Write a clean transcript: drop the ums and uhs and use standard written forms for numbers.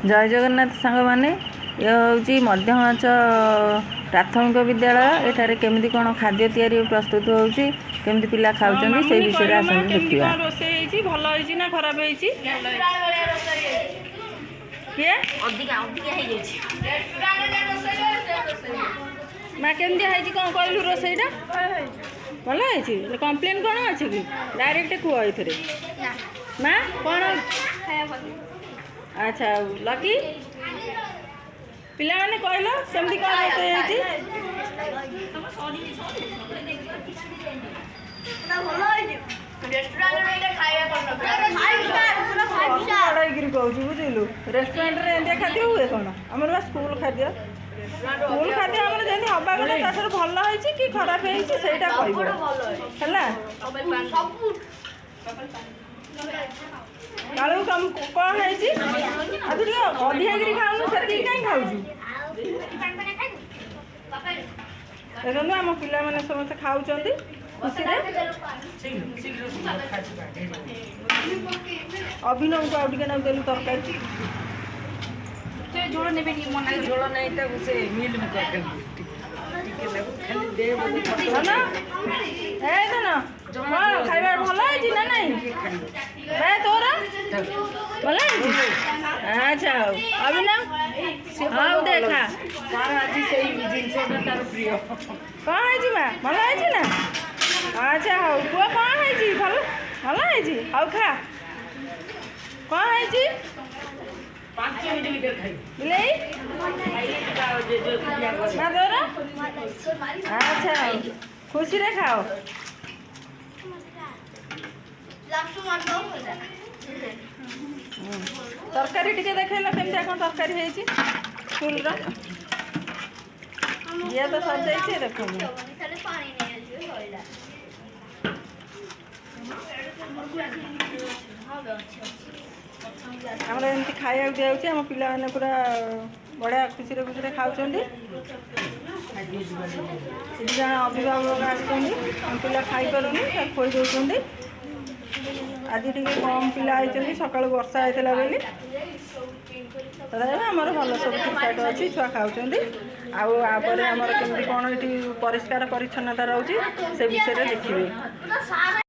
जय जगन्नाथ सांग मैंने ये हूँ मध्यमाच प्राथमिक विद्यालय एठारे केमती कौन खाद्य तैयारी प्रस्तुत होउची केमती पिला खाउचंदी से विषय आसन देखिबा रोसे हेची भलो हेची ना खराब हेची के अधिका अधिका हे जेछि माँ केमती हेची कोन कहलु रोसेईटा भलो हेची कंप्लेन कोन अछि कि डायरेक्ट कुआ एथरे माँ कोन अच्छा लकी पिला माने कहलो सेमती कोन रोसे हेची बुझिलु रेस्टोरेंट रे एंडिया खाद्य हुए कौन आमर स्कूल खाद्य आमर जेमती हवा गले तार भल होइछि कि खराब होइछि सेटा कहबो हला कालू कम कौन होइछि आ तू अधिया गिरी खाउनु सेति काई खाउछु देखनु आम पिला माने समस्त खाउचंदी खुशी रे अभिनव को आउटिके ना देलु तरकारी से झोल नेबे नि मना झोल नै त उसे मिल में कर टिके ले खाली दे बोली ना ए ना हां खाइबा भलो है ना नहीं बे तोरा भलो है अच्छा अभिनव हां देखा तार आज सेही जिंस तार प्रिय कौन है माँ भल है ना अच्छा हौ पुआ कौन है भल है हौ खा कौन है 5 मिनट के खाई बिलाई ना तोरा अच्छा खुशी रे खाओ तरकारी टिके देखैला केमती कौन तरकारी है स्कूल रा ये तो सब जाइए देखो आम एमती खाया दिया आम पिला मैंने पूरा बढ़िया खुशी खाऊँ जन अभिभावक आम पिला खाई पारुनी खोई दौरान आज टे कम पिला आई सका वर्षा होता बोली तथा आमर भल सब ठीक ठाक अच्छी छुआ खाऊँ आपर आमर केमती कौन ये परिष्कार परिच्छन्नता रोचे से विषय देखिए।